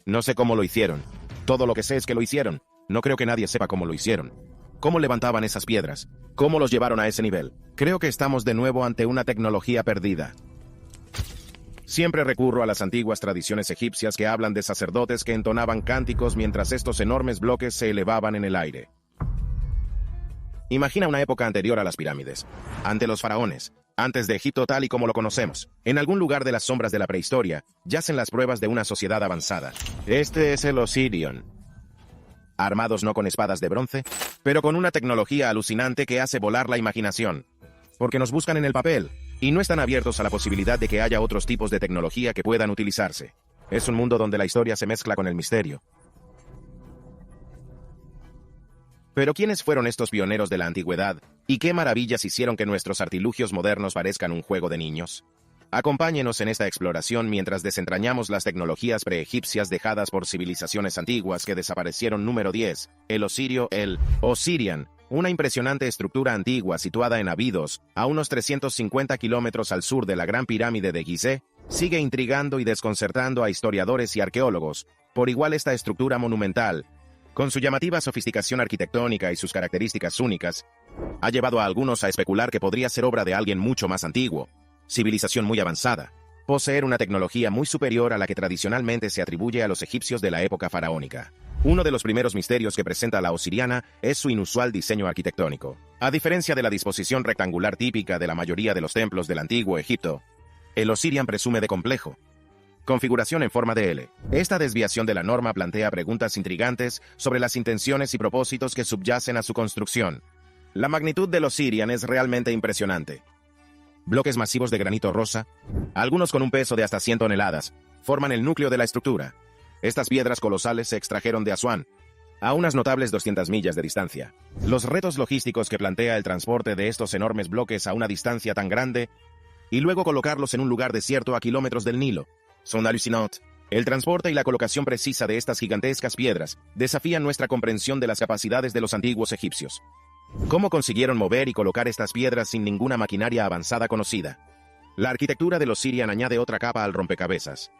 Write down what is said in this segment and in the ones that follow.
No sé cómo lo hicieron. Todo lo que sé es que lo hicieron. No creo que nadie sepa cómo lo hicieron. ¿Cómo levantaban esas piedras? ¿Cómo los llevaron a ese nivel? Creo que estamos de nuevo ante una tecnología perdida. Siempre recurro a las antiguas tradiciones egipcias que hablan de sacerdotes que entonaban cánticos mientras estos enormes bloques se elevaban en el aire. Imagina una época anterior a las pirámides, ante los faraones, antes de Egipto tal y como lo conocemos. En algún lugar de las sombras de la prehistoria, yacen las pruebas de una sociedad avanzada. Este es el Osirion. Armados no con espadas de bronce, pero con una tecnología alucinante que hace volar la imaginación. Porque nos buscan en el papel, y no están abiertos a la posibilidad de que haya otros tipos de tecnología que puedan utilizarse. Es un mundo donde la historia se mezcla con el misterio. Pero ¿quiénes fueron estos pioneros de la antigüedad? ¿Y qué maravillas hicieron que nuestros artilugios modernos parezcan un juego de niños? Acompáñenos en esta exploración mientras desentrañamos las tecnologías preegipcias dejadas por civilizaciones antiguas que desaparecieron. Número 10. El Osirian. Una impresionante estructura antigua situada en Abidos, a unos 350 kilómetros al sur de la Gran Pirámide de Gizeh, sigue intrigando y desconcertando a historiadores y arqueólogos. Por igual esta estructura monumental, con su llamativa sofisticación arquitectónica y sus características únicas, ha llevado a algunos a especular que podría ser obra de alguien mucho más antiguo, civilización muy avanzada, poseer una tecnología muy superior a la que tradicionalmente se atribuye a los egipcios de la época faraónica. Uno de los primeros misterios que presenta la Osiriana es su inusual diseño arquitectónico. A diferencia de la disposición rectangular típica de la mayoría de los templos del antiguo Egipto, el Osirian presume de complejo configuración en forma de L. Esta desviación de la norma plantea preguntas intrigantes sobre las intenciones y propósitos que subyacen a su construcción. La magnitud del Osirian es realmente impresionante. Bloques masivos de granito rosa, algunos con un peso de hasta 100 toneladas, forman el núcleo de la estructura. Estas piedras colosales se extrajeron de Asuán, a unas notables 200 millas de distancia. Los retos logísticos que plantea el transporte de estos enormes bloques a una distancia tan grande y luego colocarlos en un lugar desierto a kilómetros del Nilo son alucinantes. El transporte y la colocación precisa de estas gigantescas piedras desafían nuestra comprensión de las capacidades de los antiguos egipcios. ¿Cómo consiguieron mover y colocar estas piedras sin ninguna maquinaria avanzada conocida? La arquitectura de los Osirian añade otra capa al rompecabezas.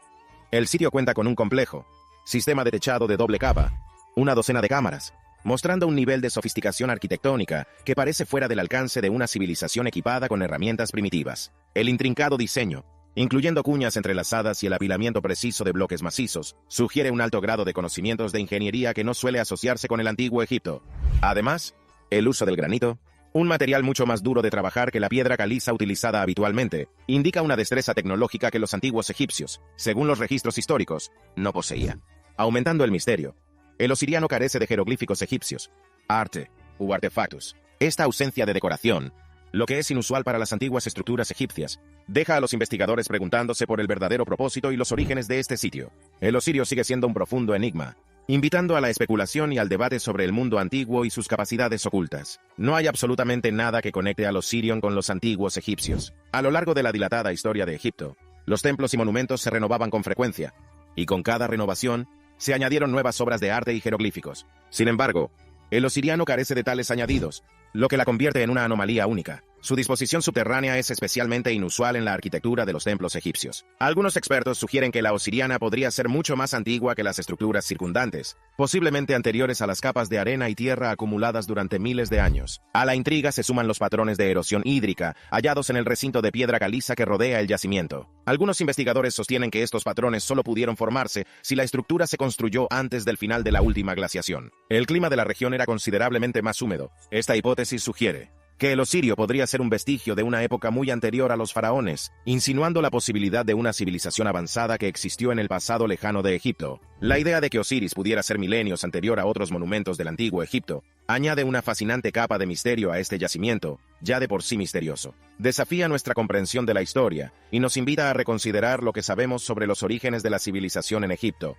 El sitio cuenta con un complejo sistema de techado de doble capa, una docena de cámaras, mostrando un nivel de sofisticación arquitectónica que parece fuera del alcance de una civilización equipada con herramientas primitivas. El intrincado diseño, incluyendo cuñas entrelazadas y el apilamiento preciso de bloques macizos, sugiere un alto grado de conocimientos de ingeniería que no suele asociarse con el antiguo Egipto. Además, el uso del granito, un material mucho más duro de trabajar que la piedra caliza utilizada habitualmente, indica una destreza tecnológica que los antiguos egipcios, según los registros históricos, no poseían. Aumentando el misterio, el osiriano carece de jeroglíficos egipcios, arte u artefactos. Esta ausencia de decoración, lo que es inusual para las antiguas estructuras egipcias, deja a los investigadores preguntándose por el verdadero propósito y los orígenes de este sitio. El Osirio sigue siendo un profundo enigma, invitando a la especulación y al debate sobre el mundo antiguo y sus capacidades ocultas. No hay absolutamente nada que conecte al Osirion con los antiguos egipcios. A lo largo de la dilatada historia de Egipto, los templos y monumentos se renovaban con frecuencia, y con cada renovación, se añadieron nuevas obras de arte y jeroglíficos. Sin embargo, el osiriano carece de tales añadidos, lo que la convierte en una anomalía única. Su disposición subterránea es especialmente inusual en la arquitectura de los templos egipcios. Algunos expertos sugieren que la osiriana podría ser mucho más antigua que las estructuras circundantes, posiblemente anteriores a las capas de arena y tierra acumuladas durante miles de años. A la intriga se suman los patrones de erosión hídrica hallados en el recinto de piedra caliza que rodea el yacimiento. Algunos investigadores sostienen que estos patrones solo pudieron formarse si la estructura se construyó antes del final de la última glaciación. El clima de la región era considerablemente más húmedo. Esta hipótesis sugiere que el Osirio podría ser un vestigio de una época muy anterior a los faraones, insinuando la posibilidad de una civilización avanzada que existió en el pasado lejano de Egipto. La idea de que Osiris pudiera ser milenios anterior a otros monumentos del antiguo Egipto añade una fascinante capa de misterio a este yacimiento, ya de por sí misterioso. Desafía nuestra comprensión de la historia y nos invita a reconsiderar lo que sabemos sobre los orígenes de la civilización en Egipto.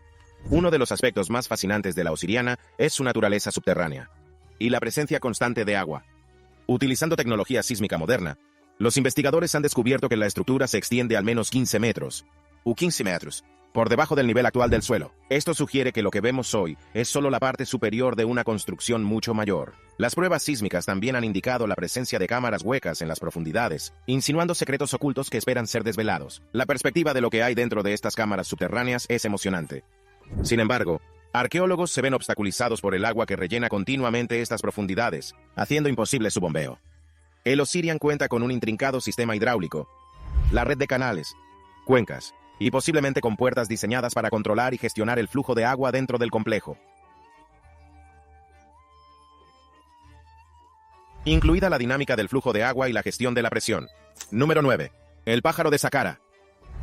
Uno de los aspectos más fascinantes de la osiriana es su naturaleza subterránea y la presencia constante de agua. Utilizando tecnología sísmica moderna, los investigadores han descubierto que la estructura se extiende al menos 15 metros, por debajo del nivel actual del suelo. Esto sugiere que lo que vemos hoy es solo la parte superior de una construcción mucho mayor. Las pruebas sísmicas también han indicado la presencia de cámaras huecas en las profundidades, insinuando secretos ocultos que esperan ser desvelados. La perspectiva de lo que hay dentro de estas cámaras subterráneas es emocionante. Sin embargo, arqueólogos se ven obstaculizados por el agua que rellena continuamente estas profundidades, haciendo imposible su bombeo. El Osirian cuenta con un intrincado sistema hidráulico, la red de canales, cuencas, y posiblemente con puertas diseñadas para controlar y gestionar el flujo de agua dentro del complejo, incluida la dinámica del flujo de agua y la gestión de la presión. Número 9. El pájaro de Saqqara.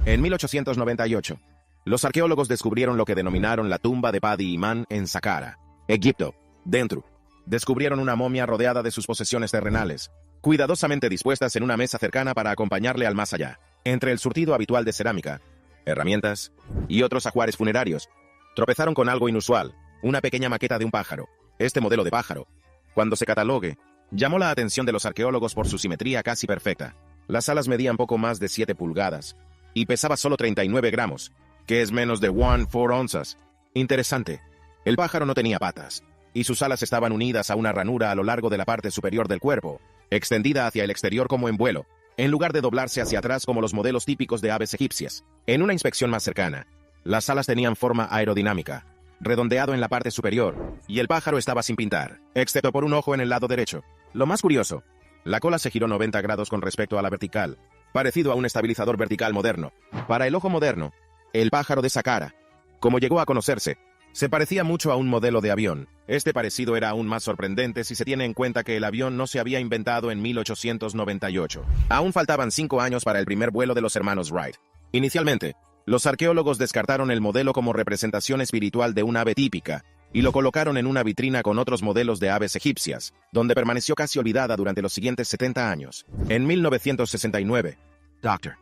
En 1898, los arqueólogos descubrieron lo que denominaron la tumba de Padi Imán en Saqqara, Egipto. Dentro, descubrieron una momia rodeada de sus posesiones terrenales, cuidadosamente dispuestas en una mesa cercana para acompañarle al más allá. Entre el surtido habitual de cerámica, herramientas y otros ajuares funerarios, tropezaron con algo inusual, una pequeña maqueta de un pájaro. Este modelo de pájaro, cuando se catalogue, llamó la atención de los arqueólogos por su simetría casi perfecta. Las alas medían poco más de 7 pulgadas y pesaba solo 39 gramos, que es menos de 1/4 onzas. Interesante. El pájaro no tenía patas, y sus alas estaban unidas a una ranura a lo largo de la parte superior del cuerpo, extendida hacia el exterior como en vuelo, en lugar de doblarse hacia atrás como los modelos típicos de aves egipcias. En una inspección más cercana, las alas tenían forma aerodinámica, redondeado en la parte superior, y el pájaro estaba sin pintar, excepto por un ojo en el lado derecho. Lo más curioso, la cola se giró 90 grados con respecto a la vertical, parecido a un estabilizador vertical moderno. Para el ojo moderno, el pájaro de Saqqara, como llegó a conocerse, se parecía mucho a un modelo de avión. Este parecido era aún más sorprendente si se tiene en cuenta que el avión no se había inventado en 1898. Aún faltaban 5 años para el primer vuelo de los hermanos Wright. Inicialmente, los arqueólogos descartaron el modelo como representación espiritual de un ave típica y lo colocaron en una vitrina con otros modelos de aves egipcias, donde permaneció casi olvidada durante los siguientes 70 años. En 1969, Dr.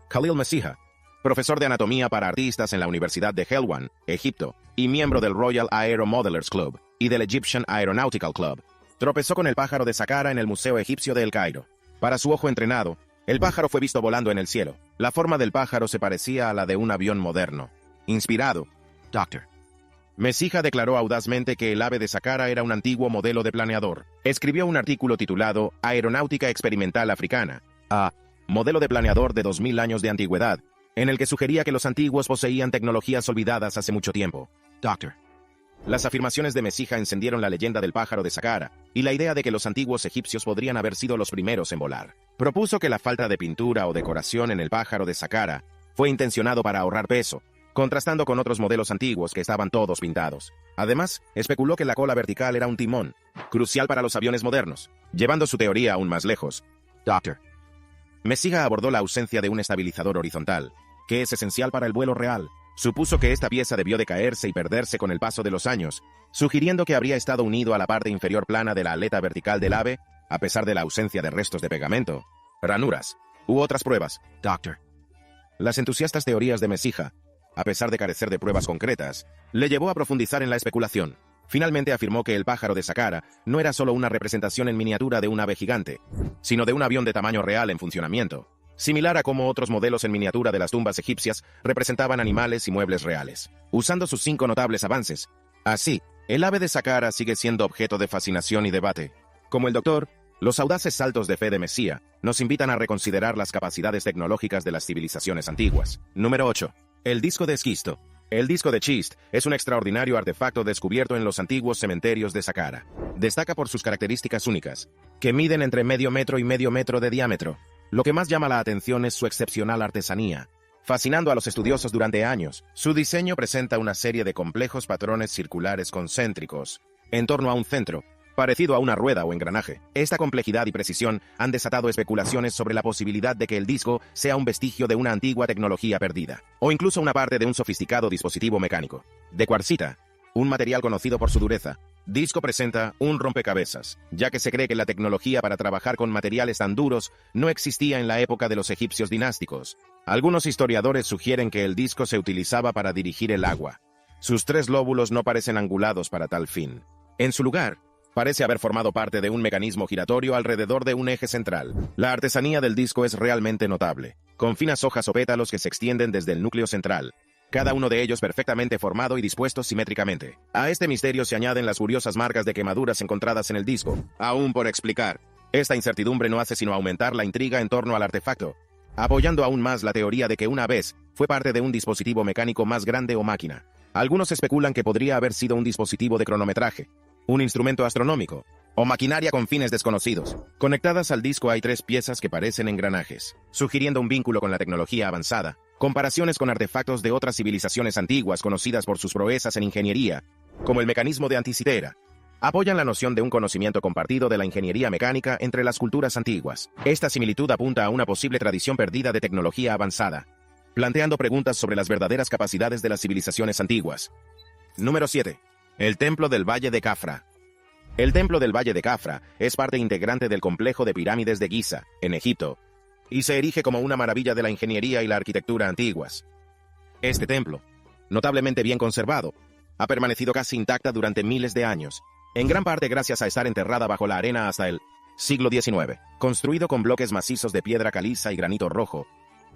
Khalil Mesija, profesor de anatomía para artistas en la Universidad de Helwan, Egipto, y miembro del Royal Aero Modelers Club y del Egyptian Aeronautical Club, tropezó con el pájaro de Saqqara en el Museo Egipcio de El Cairo. Para su ojo entrenado, el pájaro fue visto volando en el cielo. La forma del pájaro se parecía a la de un avión moderno. Inspirado, Dr. Mesija declaró audazmente que el ave de Saqqara era un antiguo modelo de planeador. Escribió un artículo titulado Aeronáutica Experimental Africana, modelo de planeador de 2000 años de antigüedad, en el que sugería que los antiguos poseían tecnologías olvidadas hace mucho tiempo. Dr. Las afirmaciones de Mesija encendieron la leyenda del pájaro de Saqqara y la idea de que los antiguos egipcios podrían haber sido los primeros en volar. Propuso que la falta de pintura o decoración en el pájaro de Saqqara fue intencionado para ahorrar peso, contrastando con otros modelos antiguos que estaban todos pintados. Además, especuló que la cola vertical era un timón, crucial para los aviones modernos. Llevando su teoría aún más lejos, Dr. Mesija abordó la ausencia de un estabilizador horizontal, que es esencial para el vuelo real. Supuso que esta pieza debió de caerse y perderse con el paso de los años, sugiriendo que habría estado unido a la parte inferior plana de la aleta vertical del ave, a pesar de la ausencia de restos de pegamento, ranuras u otras pruebas. Dr. Las entusiastas teorías de Mesija, a pesar de carecer de pruebas concretas, le llevó a profundizar en la especulación. Finalmente afirmó que el pájaro de Saqqara no era solo una representación en miniatura de un ave gigante, sino de un avión de tamaño real en funcionamiento, similar a cómo otros modelos en miniatura de las tumbas egipcias representaban animales y muebles reales, usando sus 5 notables avances. Así, el ave de Saqqara sigue siendo objeto de fascinación y debate. Como el doctor, los audaces saltos de fe de Mesija nos invitan a reconsiderar las capacidades tecnológicas de las civilizaciones antiguas. Número 8. El disco de esquisto. El disco de schist es un extraordinario artefacto descubierto en los antiguos cementerios de Saqqara. Destaca por sus características únicas, que miden entre medio metro y medio metro de diámetro. Lo que más llama la atención es su excepcional artesanía, fascinando a los estudiosos durante años. Su diseño presenta una serie de complejos patrones circulares concéntricos, en torno a un centro, parecido a una rueda o engranaje. Esta complejidad y precisión han desatado especulaciones sobre la posibilidad de que el disco sea un vestigio de una antigua tecnología perdida, o incluso una parte de un sofisticado dispositivo mecánico. De cuarcita, un material conocido por su dureza, disco presenta un rompecabezas, ya que se cree que la tecnología para trabajar con materiales tan duros no existía en la época de los egipcios dinásticos. Algunos historiadores sugieren que el disco se utilizaba para dirigir el agua. Sus 3 lóbulos no parecen angulados para tal fin. En su lugar, parece haber formado parte de un mecanismo giratorio alrededor de un eje central. La artesanía del disco es realmente notable, con finas hojas o pétalos que se extienden desde el núcleo central, cada uno de ellos perfectamente formado y dispuesto simétricamente. A este misterio se añaden las curiosas marcas de quemaduras encontradas en el disco, aún por explicar. Esta incertidumbre no hace sino aumentar la intriga en torno al artefacto, apoyando aún más la teoría de que una vez fue parte de un dispositivo mecánico más grande o máquina. Algunos especulan que podría haber sido un dispositivo de cronometraje, un instrumento astronómico, o maquinaria con fines desconocidos. Conectadas al disco hay 3 piezas que parecen engranajes, sugiriendo un vínculo con la tecnología avanzada. Comparaciones con artefactos de otras civilizaciones antiguas conocidas por sus proezas en ingeniería, como el mecanismo de Anticitera, apoyan la noción de un conocimiento compartido de la ingeniería mecánica entre las culturas antiguas. Esta similitud apunta a una posible tradición perdida de tecnología avanzada, planteando preguntas sobre las verdaderas capacidades de las civilizaciones antiguas. Número 7. El Templo del Valle de Khafra. El Templo del Valle de Khafra es parte integrante del complejo de pirámides de Giza, en Egipto, y se erige como una maravilla de la ingeniería y la arquitectura antiguas. Este templo, notablemente bien conservado, ha permanecido casi intacta durante miles de años, en gran parte gracias a estar enterrada bajo la arena hasta el siglo XIX. Construido con bloques macizos de piedra caliza y granito rojo,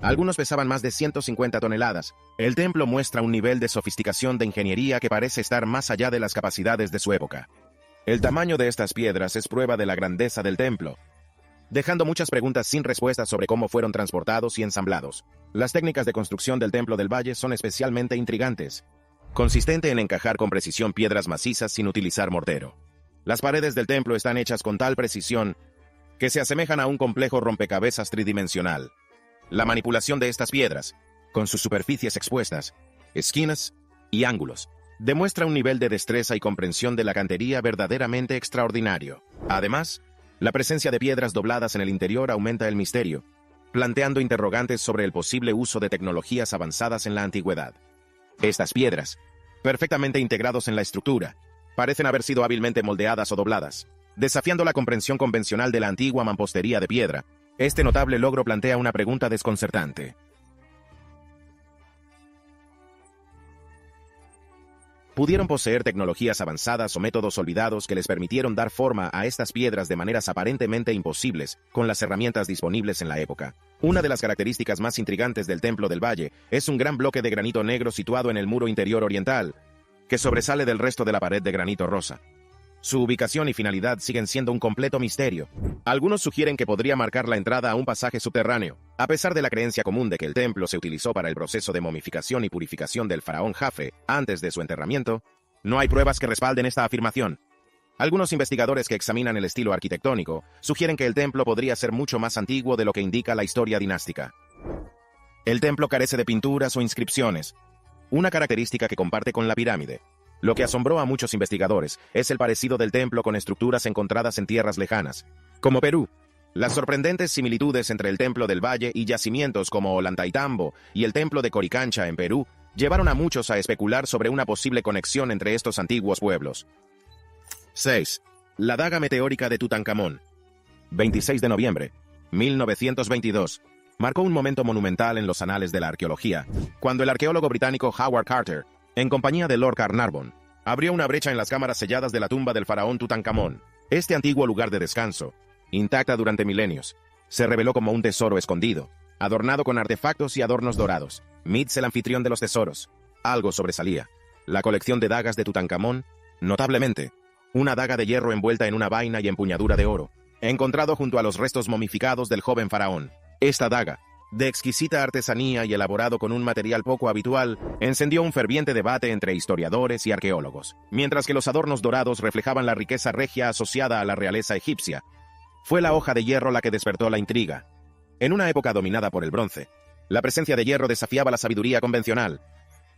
algunos pesaban más de 150 toneladas, el templo muestra un nivel de sofisticación de ingeniería que parece estar más allá de las capacidades de su época. El tamaño de estas piedras es prueba de la grandeza del templo, dejando muchas preguntas sin respuesta sobre cómo fueron transportados y ensamblados. Las técnicas de construcción del Templo del Valle son especialmente intrigantes, consistente en encajar con precisión piedras macizas sin utilizar mortero. Las paredes del templo están hechas con tal precisión que se asemejan a un complejo rompecabezas tridimensional. La manipulación de estas piedras, con sus superficies expuestas, esquinas y ángulos, demuestra un nivel de destreza y comprensión de la cantería verdaderamente extraordinario. Además, la presencia de piedras dobladas en el interior aumenta el misterio, planteando interrogantes sobre el posible uso de tecnologías avanzadas en la antigüedad. Estas piedras, perfectamente integrados en la estructura, parecen haber sido hábilmente moldeadas o dobladas, desafiando la comprensión convencional de la antigua mampostería de piedra. Este notable logro plantea una pregunta desconcertante. Pudieron poseer tecnologías avanzadas o métodos olvidados que les permitieron dar forma a estas piedras de maneras aparentemente imposibles con las herramientas disponibles en la época. Una de las características más intrigantes del Templo del Valle es un gran bloque de granito negro situado en el muro interior oriental, que sobresale del resto de la pared de granito rosa. Su ubicación y finalidad siguen siendo un completo misterio. Algunos sugieren que podría marcar la entrada a un pasaje subterráneo, a pesar de la creencia común de que el templo se utilizó para el proceso de momificación y purificación del faraón Jafre antes de su enterramiento. No hay pruebas que respalden esta afirmación. Algunos investigadores que examinan el estilo arquitectónico sugieren que el templo podría ser mucho más antiguo de lo que indica la historia dinástica. El templo carece de pinturas o inscripciones, una característica que comparte con la pirámide. Lo que asombró a muchos investigadores es el parecido del templo con estructuras encontradas en tierras lejanas, como Perú. Las sorprendentes similitudes entre el Templo del Valle y yacimientos como Ollantaytambo y el Templo de Coricancha en Perú llevaron a muchos a especular sobre una posible conexión entre estos antiguos pueblos. 6. La daga meteórica de Tutankamón. 26 de noviembre, 1922. Marcó un momento monumental en los anales de la arqueología, cuando el arqueólogo británico Howard Carter, en compañía de Lord Carnarvon, abrió una brecha en las cámaras selladas de la tumba del faraón Tutankamón. Este antiguo lugar de descanso, intacta durante milenios, se reveló como un tesoro escondido, adornado con artefactos y adornos dorados. Mitz, el anfitrión de los tesoros. Algo sobresalía: la colección de dagas de Tutankamón, notablemente, una daga de hierro envuelta en una vaina y empuñadura de oro, encontrado junto a los restos momificados del joven faraón. Esta daga, de exquisita artesanía y elaborado con un material poco habitual, encendió un ferviente debate entre historiadores y arqueólogos. Mientras que los adornos dorados reflejaban la riqueza regia asociada a la realeza egipcia, fue la hoja de hierro la que despertó la intriga. En una época dominada por el bronce, la presencia de hierro desafiaba la sabiduría convencional.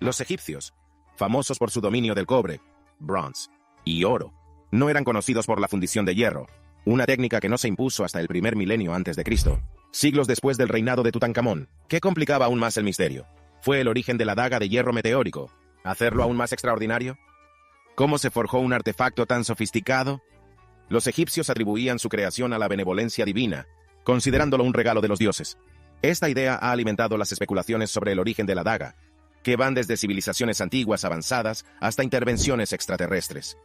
Los egipcios, famosos por su dominio del cobre, bronce y oro, no eran conocidos por la fundición de hierro, una técnica que no se impuso hasta el primer milenio antes de Cristo, siglos después del reinado de Tutankamón. ¿Qué complicaba aún más el misterio? ¿Fue el origen de la daga de hierro meteórico hacerlo aún más extraordinario? ¿Cómo se forjó un artefacto tan sofisticado? Los egipcios atribuían su creación a la benevolencia divina, considerándolo un regalo de los dioses. Esta idea ha alimentado las especulaciones sobre el origen de la daga, que van desde civilizaciones antiguas avanzadas hasta intervenciones extraterrestres.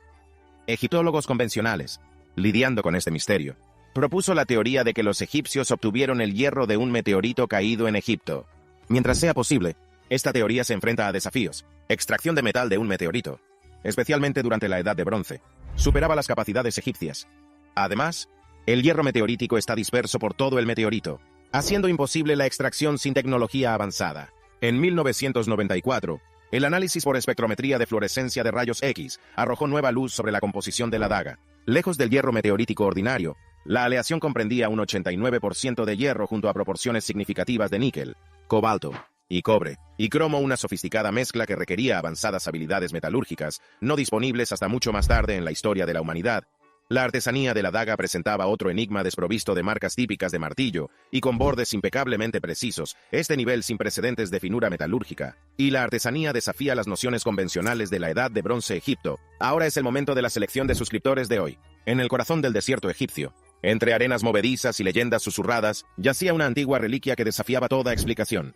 Egiptólogos convencionales, lidiando con este misterio, propuso la teoría de que los egipcios obtuvieron el hierro de un meteorito caído en Egipto. Mientras sea posible, esta teoría se enfrenta a desafíos. Extracción de metal de un meteorito, especialmente durante la Edad de Bronce, superaba las capacidades egipcias. Además, el hierro meteorítico está disperso por todo el meteorito, haciendo imposible la extracción sin tecnología avanzada. En 1994, El análisis por espectrometría de fluorescencia de rayos X arrojó nueva luz sobre la composición de la daga. Lejos del hierro meteorítico ordinario, la aleación comprendía un 89% de hierro junto a proporciones significativas de níquel, cobalto y cobre, y cromo, una sofisticada mezcla que requería avanzadas habilidades metalúrgicas, no disponibles hasta mucho más tarde en la historia de la humanidad. La artesanía de la daga presentaba otro enigma desprovisto de marcas típicas de martillo y con bordes impecablemente precisos, este nivel sin precedentes de finura metalúrgica, y la artesanía desafía las nociones convencionales de la Edad de Bronce Egipto. Ahora es el momento de la selección de suscriptores de hoy. En el corazón del desierto egipcio, entre arenas movedizas y leyendas susurradas, yacía una antigua reliquia que desafiaba toda explicación.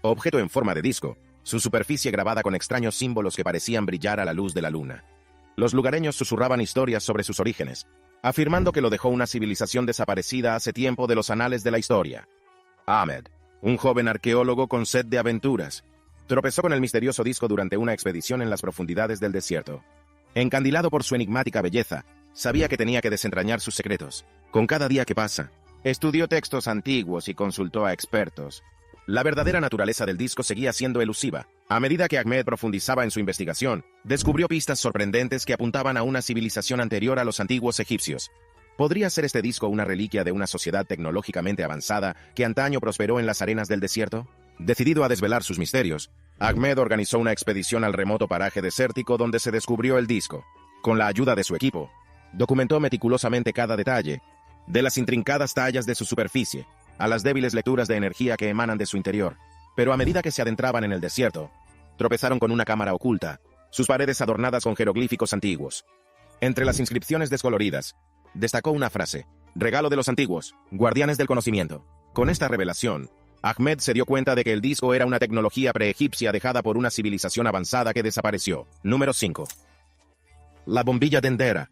Objeto en forma de disco, su superficie grabada con extraños símbolos que parecían brillar a la luz de la luna. Los lugareños susurraban historias sobre sus orígenes, afirmando que lo dejó una civilización desaparecida hace tiempo de los anales de la historia. Ahmed, un joven arqueólogo con sed de aventuras, tropezó con el misterioso disco durante una expedición en las profundidades del desierto. Encandilado por su enigmática belleza, sabía que tenía que desentrañar sus secretos. Con cada día que pasa, estudió textos antiguos y consultó a expertos. La verdadera naturaleza del disco seguía siendo elusiva. A medida que Ahmed profundizaba en su investigación, descubrió pistas sorprendentes que apuntaban a una civilización anterior a los antiguos egipcios. ¿Podría ser este disco una reliquia de una sociedad tecnológicamente avanzada que antaño prosperó en las arenas del desierto? Decidido a desvelar sus misterios, Ahmed organizó una expedición al remoto paraje desértico donde se descubrió el disco. Con la ayuda de su equipo, documentó meticulosamente cada detalle, de las intrincadas tallas de su superficie a las débiles lecturas de energía que emanan de su interior. Pero a medida que se adentraban en el desierto, tropezaron con una cámara oculta, sus paredes adornadas con jeroglíficos antiguos. Entre las inscripciones descoloridas, destacó una frase: regalo de los antiguos, guardianes del conocimiento. Con esta revelación, Ahmed se dio cuenta de que el disco era una tecnología preegipcia dejada por una civilización avanzada que desapareció. Número 5. La bombilla Dendera.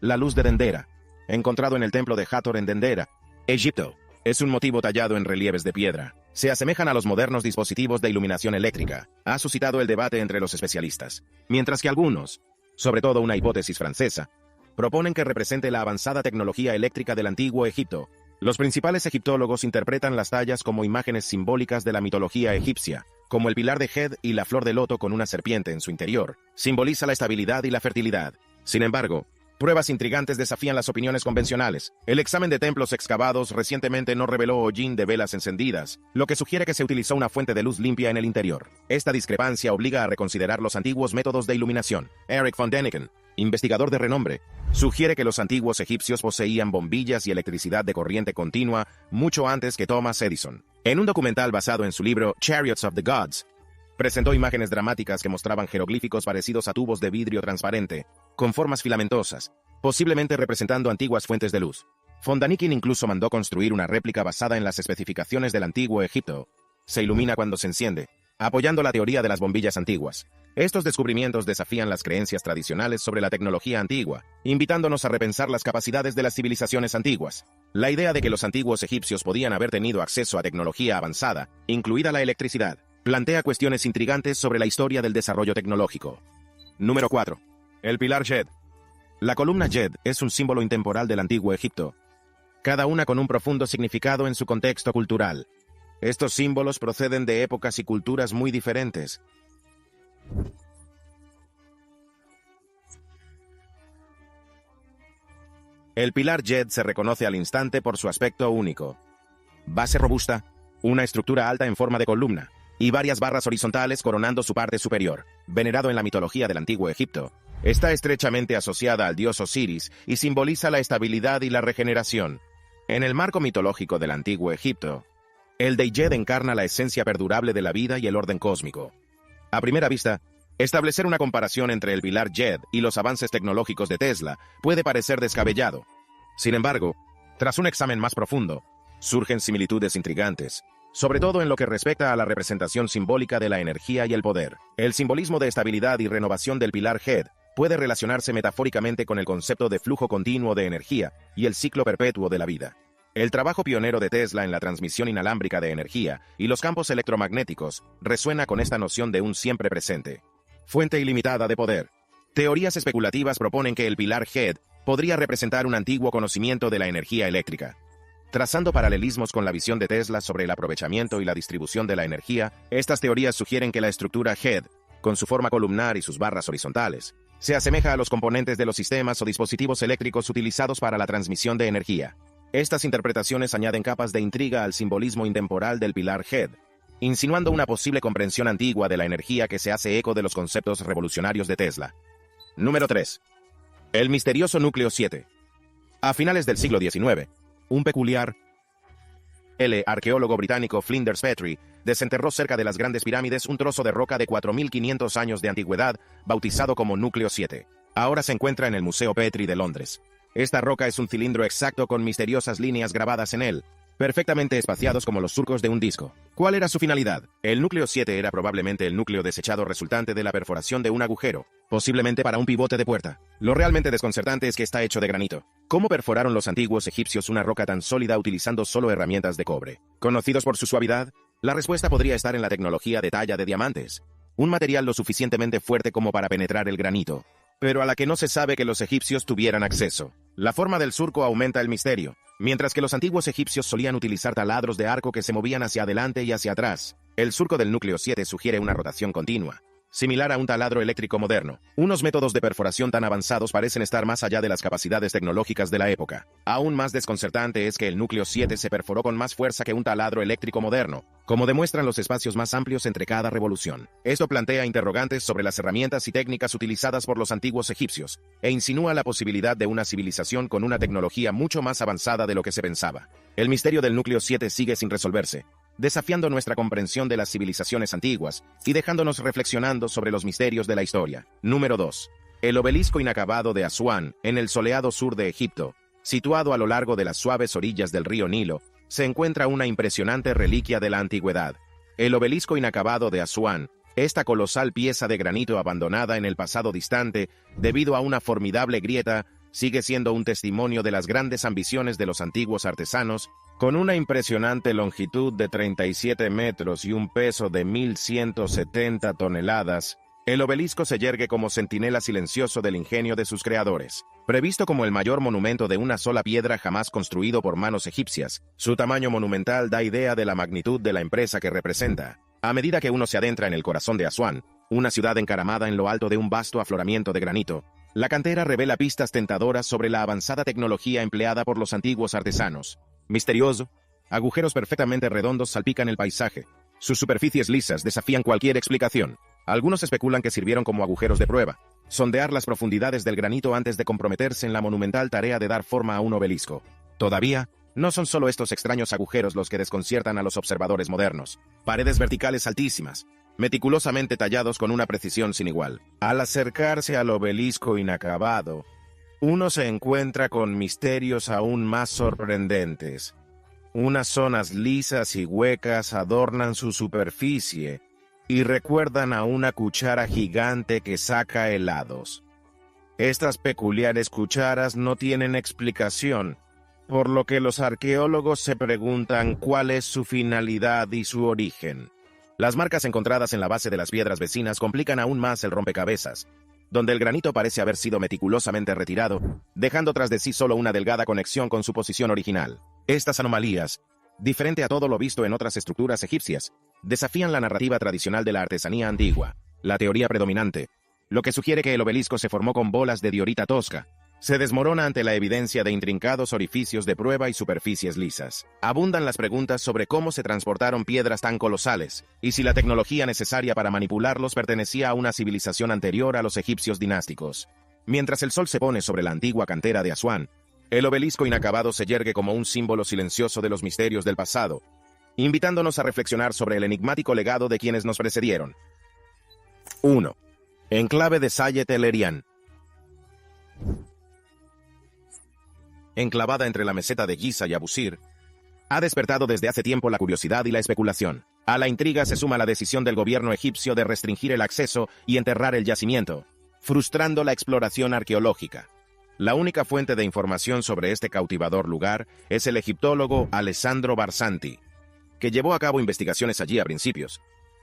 La luz de Dendera, encontrado en el templo de Hathor en Dendera, Egipto, es un motivo tallado en relieves de piedra. Se asemejan a los modernos dispositivos de iluminación eléctrica. Ha suscitado el debate entre los especialistas, mientras que algunos, sobre todo una hipótesis francesa, proponen que represente la avanzada tecnología eléctrica del antiguo Egipto. Los principales egiptólogos interpretan las tallas como imágenes simbólicas de la mitología egipcia, como el pilar de Hed y la flor de loto con una serpiente en su interior. Simboliza la estabilidad y la fertilidad. Sin embargo, pruebas intrigantes desafían las opiniones convencionales. El examen de templos excavados recientemente no reveló hollín de velas encendidas, lo que sugiere que se utilizó una fuente de luz limpia en el interior. Esta discrepancia obliga a reconsiderar los antiguos métodos de iluminación. Eric von Däniken, investigador de renombre, sugiere que los antiguos egipcios poseían bombillas y electricidad de corriente continua mucho antes que Thomas Edison. En un documental basado en su libro Chariots of the Gods, presentó imágenes dramáticas que mostraban jeroglíficos parecidos a tubos de vidrio transparente, con formas filamentosas, posiblemente representando antiguas fuentes de luz. Von Däniken incluso mandó construir una réplica basada en las especificaciones del antiguo Egipto. Se ilumina cuando se enciende, apoyando la teoría de las bombillas antiguas. Estos descubrimientos desafían las creencias tradicionales sobre la tecnología antigua, invitándonos a repensar las capacidades de las civilizaciones antiguas. La idea de que los antiguos egipcios podían haber tenido acceso a tecnología avanzada, incluida la electricidad, plantea cuestiones intrigantes sobre la historia del desarrollo tecnológico. Número 4. El pilar Yed. La columna Yed es un símbolo intemporal del antiguo Egipto, cada una con un profundo significado en su contexto cultural. Estos símbolos proceden de épocas y culturas muy diferentes. El pilar Yed se reconoce al instante por su aspecto único. Base robusta, una estructura alta en forma de columna, y varias barras horizontales coronando su parte superior. Venerado en la mitología del antiguo Egipto, está estrechamente asociada al dios Osiris y simboliza la estabilidad y la regeneración. En el marco mitológico del antiguo Egipto, el Yed encarna la esencia perdurable de la vida y el orden cósmico. A primera vista, establecer una comparación entre el pilar Yed y los avances tecnológicos de Tesla puede parecer descabellado. Sin embargo, tras un examen más profundo, surgen similitudes intrigantes, sobre todo en lo que respecta a la representación simbólica de la energía y el poder. El simbolismo de estabilidad y renovación del pilar Yed puede relacionarse metafóricamente con el concepto de flujo continuo de energía y el ciclo perpetuo de la vida. El trabajo pionero de Tesla en la transmisión inalámbrica de energía y los campos electromagnéticos resuena con esta noción de un siempre presente. Fuente ilimitada de poder. Teorías especulativas proponen que el pilar Yed podría representar un antiguo conocimiento de la energía eléctrica. Trazando paralelismos con la visión de Tesla sobre el aprovechamiento y la distribución de la energía, estas teorías sugieren que la estructura HED, con su forma columnar y sus barras horizontales, se asemeja a los componentes de los sistemas o dispositivos eléctricos utilizados para la transmisión de energía. Estas interpretaciones añaden capas de intriga al simbolismo intemporal del pilar HED, insinuando una posible comprensión antigua de la energía que se hace eco de los conceptos revolucionarios de Tesla. Número 3. El misterioso núcleo 7. A finales del siglo XIX, un peculiar arqueólogo británico Flinders Petrie desenterró cerca de las grandes pirámides un trozo de roca de 4.500 años de antigüedad, bautizado como núcleo 7. Ahora se encuentra en el Museo Petrie de Londres. Esta roca es un cilindro exacto con misteriosas líneas grabadas en él, perfectamente espaciados como los surcos de un disco. ¿Cuál era su finalidad? El núcleo 7 era probablemente el núcleo desechado resultante de la perforación de un agujero, posiblemente para un pivote de puerta. Lo realmente desconcertante es que está hecho de granito. ¿Cómo perforaron los antiguos egipcios una roca tan sólida utilizando solo herramientas de cobre? ¿Conocidos por su suavidad? La respuesta podría estar en la tecnología de talla de diamantes, un material lo suficientemente fuerte como para penetrar el granito, pero a la que no se sabe que los egipcios tuvieran acceso. La forma del surco aumenta el misterio. Mientras que los antiguos egipcios solían utilizar taladros de arco que se movían hacia adelante y hacia atrás, el surco del núcleo 7 sugiere una rotación continua, similar a un taladro eléctrico moderno. Unos métodos de perforación tan avanzados parecen estar más allá de las capacidades tecnológicas de la época. Aún más desconcertante es que el núcleo 7 se perforó con más fuerza que un taladro eléctrico moderno, como demuestran los espacios más amplios entre cada revolución. Esto plantea interrogantes sobre las herramientas y técnicas utilizadas por los antiguos egipcios, e insinúa la posibilidad de una civilización con una tecnología mucho más avanzada de lo que se pensaba. El misterio del núcleo 7 sigue sin resolverse, desafiando nuestra comprensión de las civilizaciones antiguas y dejándonos reflexionando sobre los misterios de la historia. Número 2. El obelisco inacabado de Asuán, en el soleado sur de Egipto, situado a lo largo de las suaves orillas del río Nilo, se encuentra una impresionante reliquia de la antigüedad. El obelisco inacabado de Asuán, esta colosal pieza de granito abandonada en el pasado distante debido a una formidable grieta, sigue siendo un testimonio de las grandes ambiciones de los antiguos artesanos. Con una impresionante longitud de 37 metros y un peso de 1.170 toneladas, el obelisco se yergue como centinela silencioso del ingenio de sus creadores. Previsto como el mayor monumento de una sola piedra jamás construido por manos egipcias, su tamaño monumental da idea de la magnitud de la empresa que representa. A medida que uno se adentra en el corazón de Asuán, una ciudad encaramada en lo alto de un vasto afloramiento de granito, la cantera revela pistas tentadoras sobre la avanzada tecnología empleada por los antiguos artesanos. Misterioso, agujeros perfectamente redondos salpican el paisaje. Sus superficies lisas desafían cualquier explicación. Algunos especulan que sirvieron como agujeros de prueba, sondear las profundidades del granito antes de comprometerse en la monumental tarea de dar forma a un obelisco. Todavía, no son solo estos extraños agujeros los que desconciertan a los observadores modernos. Paredes verticales altísimas, meticulosamente tallados con una precisión sin igual. Al acercarse al obelisco inacabado, uno se encuentra con misterios aún más sorprendentes. Unas zonas lisas y huecas adornan su superficie y recuerdan a una cuchara gigante que saca helados. Estas peculiares cucharas no tienen explicación, por lo que los arqueólogos se preguntan cuál es su finalidad y su origen. Las marcas encontradas en la base de las piedras vecinas complican aún más el rompecabezas, donde el granito parece haber sido meticulosamente retirado, dejando tras de sí solo una delgada conexión con su posición original. Estas anomalías, diferente a todo lo visto en otras estructuras egipcias, desafían la narrativa tradicional de la artesanía antigua, la teoría predominante, lo que sugiere que el obelisco se formó con bolas de diorita tosca. Se desmorona ante la evidencia de intrincados orificios de prueba y superficies lisas. Abundan las preguntas sobre cómo se transportaron piedras tan colosales, y si la tecnología necesaria para manipularlos pertenecía a una civilización anterior a los egipcios dinásticos. Mientras el sol se pone sobre la antigua cantera de Asuán, el obelisco inacabado se yergue como un símbolo silencioso de los misterios del pasado, invitándonos a reflexionar sobre el enigmático legado de quienes nos precedieron. 1. Enclave de Sayet el Erian. Enclavada entre la meseta de Giza y Abusir, ha despertado desde hace tiempo la curiosidad y la especulación. A la intriga se suma la decisión del gobierno egipcio de restringir el acceso y enterrar el yacimiento, frustrando la exploración arqueológica. La única fuente de información sobre este cautivador lugar es el egiptólogo Alessandro Barsanti, que llevó a cabo investigaciones allí a principios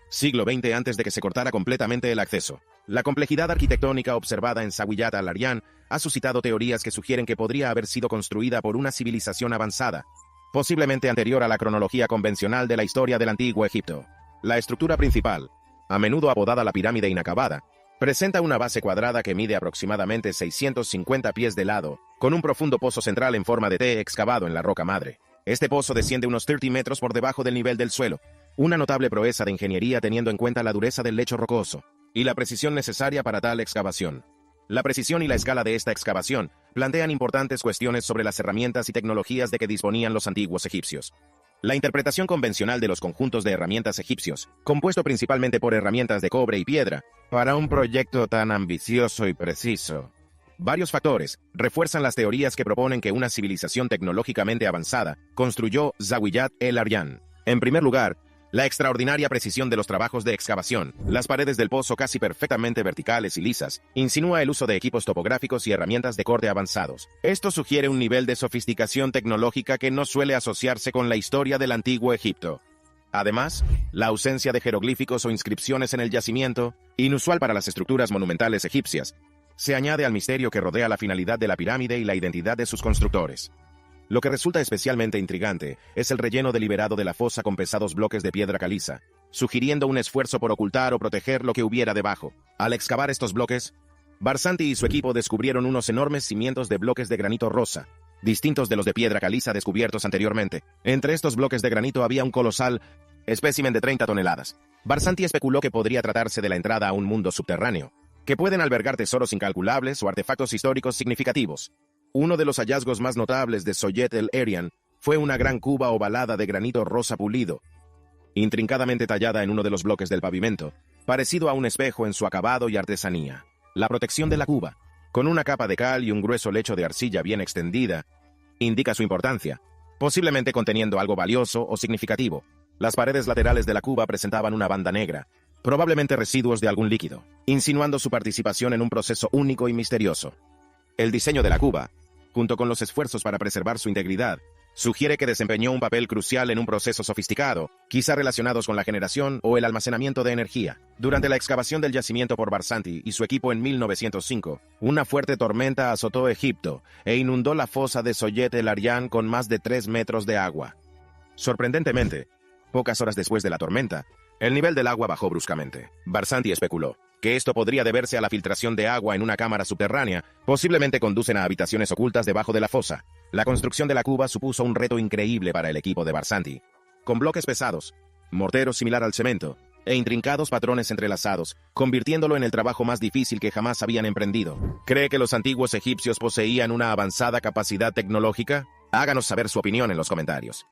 siglo XX antes de que se cortara completamente el acceso. La complejidad arquitectónica observada en Zawiat al-Aryan ha suscitado teorías que sugieren que podría haber sido construida por una civilización avanzada, posiblemente anterior a la cronología convencional de la historia del Antiguo Egipto. La estructura principal, a menudo apodada la pirámide inacabada, presenta una base cuadrada que mide aproximadamente 650 pies de lado, con un profundo pozo central en forma de T excavado en la roca madre. Este pozo desciende unos 30 metros por debajo del nivel del suelo, una notable proeza de ingeniería teniendo en cuenta la dureza del lecho rocoso y la precisión necesaria para tal excavación. La precisión y la escala de esta excavación plantean importantes cuestiones sobre las herramientas y tecnologías de que disponían los antiguos egipcios. La interpretación convencional de los conjuntos de herramientas egipcios, compuesto principalmente por herramientas de cobre y piedra, para un proyecto tan ambicioso y preciso. Varios factores refuerzan las teorías que proponen que una civilización tecnológicamente avanzada construyó Zawiya el-Aryan. En primer lugar, la extraordinaria precisión de los trabajos de excavación, las paredes del pozo casi perfectamente verticales y lisas, insinúa el uso de equipos topográficos y herramientas de corte avanzados. Esto sugiere un nivel de sofisticación tecnológica que no suele asociarse con la historia del Antiguo Egipto. Además, la ausencia de jeroglíficos o inscripciones en el yacimiento, inusual para las estructuras monumentales egipcias, se añade al misterio que rodea la finalidad de la pirámide y la identidad de sus constructores. Lo que resulta especialmente intrigante es el relleno deliberado de la fosa con pesados bloques de piedra caliza, sugiriendo un esfuerzo por ocultar o proteger lo que hubiera debajo. Al excavar estos bloques, Barsanti y su equipo descubrieron unos enormes cimientos de bloques de granito rosa, distintos de los de piedra caliza descubiertos anteriormente. Entre estos bloques de granito había un colosal espécimen de 30 toneladas. Barsanti especuló que podría tratarse de la entrada a un mundo subterráneo, que pueden albergar tesoros incalculables o artefactos históricos significativos. Uno de los hallazgos más notables de Zawiya el-Aryan fue una gran cuba ovalada de granito rosa pulido, intrincadamente tallada en uno de los bloques del pavimento, parecido a un espejo en su acabado y artesanía. La protección de la cuba, con una capa de cal y un grueso lecho de arcilla bien extendida, indica su importancia, posiblemente conteniendo algo valioso o significativo. Las paredes laterales de la cuba presentaban una banda negra, probablemente residuos de algún líquido, insinuando su participación en un proceso único y misterioso. El diseño de la cuba, junto con los esfuerzos para preservar su integridad, sugiere que desempeñó un papel crucial en un proceso sofisticado, quizá relacionados con la generación o el almacenamiento de energía. Durante la excavación del yacimiento por Barsanti y su equipo en 1905, una fuerte tormenta azotó Egipto e inundó la fosa de Zawiya el-Aryan con más de 3 metros de agua. Sorprendentemente, pocas horas después de la tormenta, el nivel del agua bajó bruscamente. Barsanti especuló que esto podría deberse a la filtración de agua en una cámara subterránea, posiblemente conducen a habitaciones ocultas debajo de la fosa. La construcción de la cuba supuso un reto increíble para el equipo de Barsanti. Con bloques pesados, morteros similar al cemento, e intrincados patrones entrelazados, convirtiéndolo en el trabajo más difícil que jamás habían emprendido. ¿Cree que los antiguos egipcios poseían una avanzada capacidad tecnológica? Háganos saber su opinión en los comentarios.